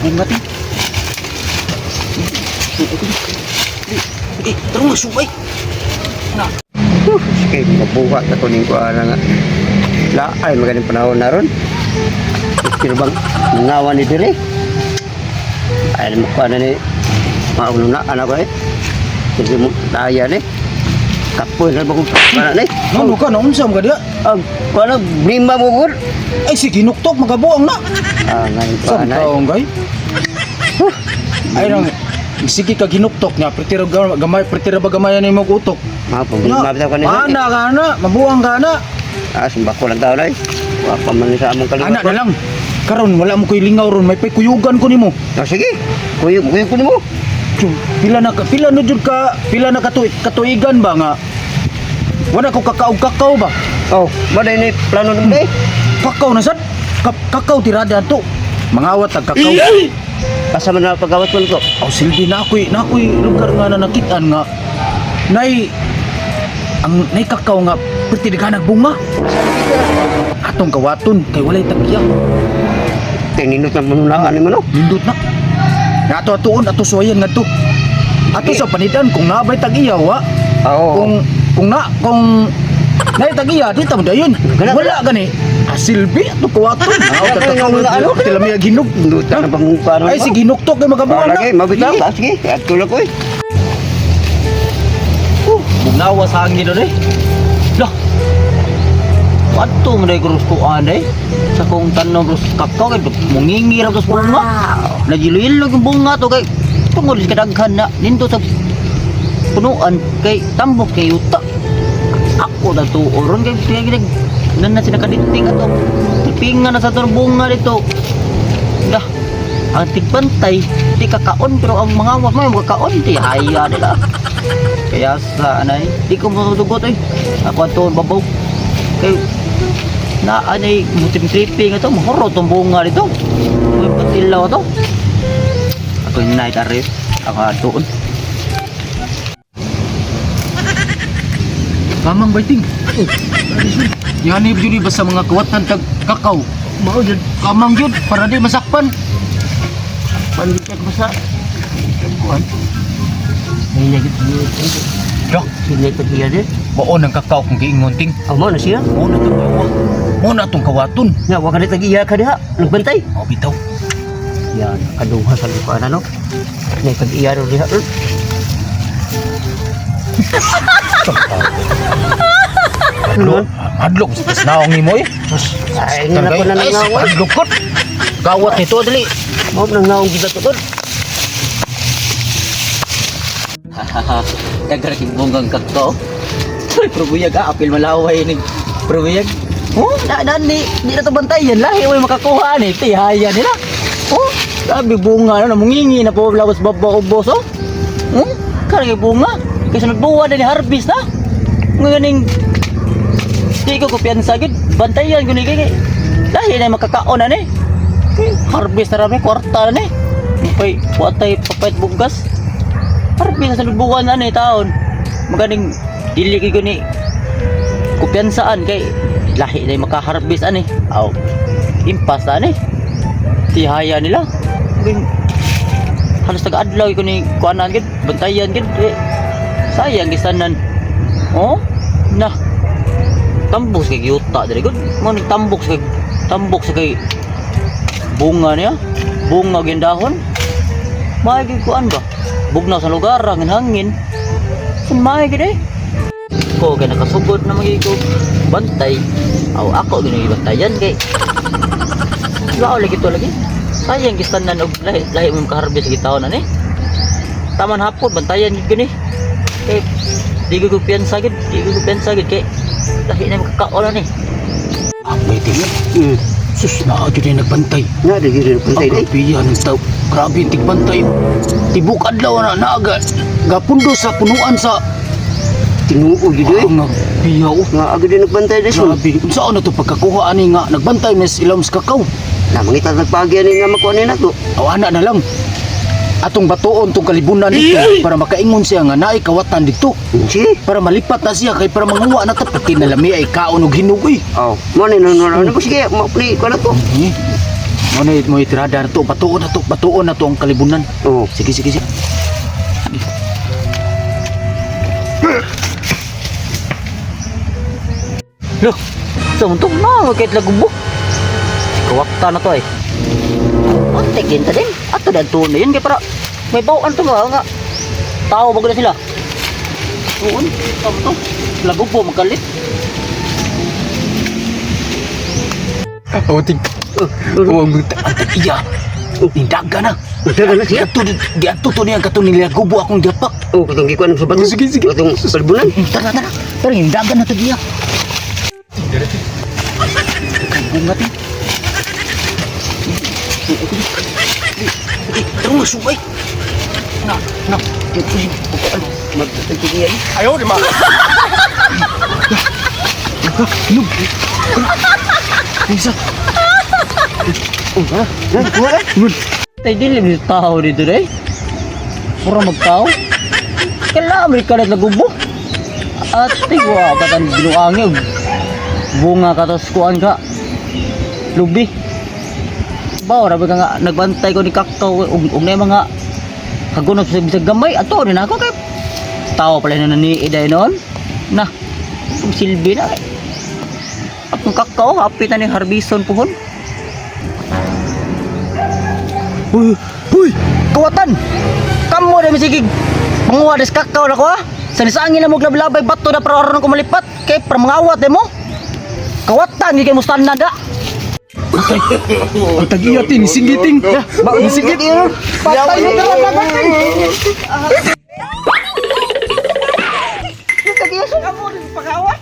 bunga tin. Terus masuk ay. Na. Sige, mabuhat ako ning kuana nga. Laay maganing panahon na ron. Pero bang ngawan ni dire. Ay mo kuana ni maulo na anak ko eh. Sige mo daya ni. Kapoy na bagong para ni. Ano ka na unsam ka dia? Kuana brimba mo gud. Ay sige nuktok magabuang na. Ngayon pa Saan na. taong gay? Ay nang sige ka ginuktok niya, pretira gamay, pretira ba gamayan ni mo utok. Mabitaw ka niya. Ana ka na, mabuang ka na. Sumba ko lang tao na eh. Wa pa man sa among kaliwat. Ana na lang. Karon wala mo koy lingaw ron, may kuyugan ko nimo. Sige. Kuyo ko nimo. Pila na jud ka, pila na katuigan ba nga? Wala ko kakao ba? Oh, maday ni plano nimo eh. Kakao na sad. Kakao tirada to. Mangawat tag kakao. Asa man na pagawat mo ko. Silbi na ako'y lugar nga na nakitaan nga. Nay kakao nga perti daghang nagbunga. Atong kawaton kay walay tagya. Tinindot na manunaan nimo no. Nindot na. Nga atuon ato suwayan nga to. Ato sa panidan kung nabay tag-iya wa. Oo. Kung nay tag-iya di ta dayon. Wala gani. Silbi ato kawaton. Ano? Tilami ginog. Nindot na bang paro. Ay sige nuktok kay magabuan na. Lagi mabitaw ka sige. Ato lang ko eh. Bugnawa sa hangin doon eh. Lah. Wato mo na yung ko anay. Sa kong tanong rus kakao kay mungingi ra tos bunga. Nagiluilog yung bunga to kay tungod sa kadaghan na ninto sa punuan kay tambok kay yuta. Ako na to oron kay ginig nan na sila kadinting ato. Tipingan na sa tong bunga dito. Dah. Ang tigbantay, di kakaon pero ang mga awak mo kakaon di haya nila. Kaya sa anay, di ko matutugot eh. Ako ato babaw. Kay na anay mutim-tripping ito, mahoro tong bunga dito. May patilaw to. Ako yung night arrest, ako atoon. Kamang baiting. Yan yun ba sa mga kawatan tag kakao? Mao jud kamang jud para di masakpan. Pandikat basa. Kuan. May lagi dito. Dok, sila tagiya din. Mao nang kakao kung giingon ting. Amo na siya. Mao na tong kawa. Mao na tong kawaton. Nya wa ka tagiya ka diha. Nagbantay. Mao bitaw. Yan, kaduha sa lupa ano. Nya tagiya ro diha. Adlok sa naong nimo eh. Ay, nga na ko na nangaw. Adlok kot. Gawat nito dali. Mao nang naong kita tukod. Dagaraking bonggang kakao. Probuyag apil malaway ni probuyag. Oh, di na to bantayan lahi way makakuha ni tihaya nila. Oh, sabi bunga na mungingi na po lawas baba ubos oh. Kaya bunga kasi nagbuwa na ni harvest na. Nganing di ko kumpiyansa gid bantayan guni kay lahi na makakaon na ni. Harvest na rami kwarta na ni. Pay watay papait bugas. Harvest sa buwan na ni taon. Maganing dili kay guni kumpiyansaan kay lahi na makaharvest ani. Aw. Impas na ni. Tihaya nila. Halos taga-adlaw ko ni kuanan gid, bantayan gid. Sayang gisanan. Oh, na. Tambok kay yuta dire gud. Mo tambok sa kay bunga niya. Bunga gindahon. Maigi kuan ba? Bugnaw sa lugar ang hangin. Sun maigi eh. Ko kay nakasugod na magigo bantay. Aw ako gini bantayan kay. Gao lagi to lagi. Sayang gisanan og lahi mo ka-harvest gi taon ani. Taman hapon bantayan gid gini. Kay di ko piyansa gid, kay lahi na makakaon ani. May tingin. Sus na agad na nagbantay. Na di gid bantay dai. Biyan taw. Grabe tigbantay. Tibuk adlaw na naaga. Gapundo sa punuan sa Tinuod gid eh. nga biyaw. Nga agad din nagbantay dai so. Grabe. Unsa na to pagkakuha ani nga nagbantay mes ilawom sa kakao. Na mangita nagpagi ani nga makuha ni nato. Aw ana na lang. Atong batuon tong kalibunan dito para makaingon siya nga naay kawatan dito. Si. Para malipat na siya kay para manguwa na ta pati na lami ay kaon og hinog eh. Oh, mo ni no sige, mo ni ko na to. Ano mo itirada na to, batuon na to ang kalibunan. Oo. Sige, sige, sige. Loh, samuntok na, kahit lagubo. Kawakta na to eh. Ante, kinta din. Ato na to na yun, kaya para may bawaan to nga. Tao bago na sila. Tuon, tama to. Lagubo, magkalit. Awating. Huwag mo iya. Indaga na. Udagan na siya. Diato to niya katong nilagubo akong dapak. Oo, katong gikuan ng sabat. Sige, sige. Katong kalbunan. Tara. Pero indaga na to diya. Bunga tin. Terus subay. Nah. Magtitigiyan. Ayaw, di ma. Nub. Isa. Tay dili mi tao dito dai. Pura magtao. Kailangan may kalit na gubo. At tigwa ka tan binuangin. Bunga ka tos kuan ka. Lubi. Bawa rabi ka nga nagbantay ko ni Kakao ug na mga hagunot sa bisag gamay ato rin ako kay tao pala na naniid ay noon. Na. Silbi na kay. Ang Kakao hapit na ni Harbison puhon. Huy! Kawatan! Kamu na misigig! Manguha des Kakao na ko ha! Sa nisangin na mo glablabay bato na para aron ko malipat kay para mangawat mo! Kawatan! Hindi kayo mustan na da! Ang tagiyatin, singgiting. Isingit yun! Patay mo talaga patay! Kamu pagawat!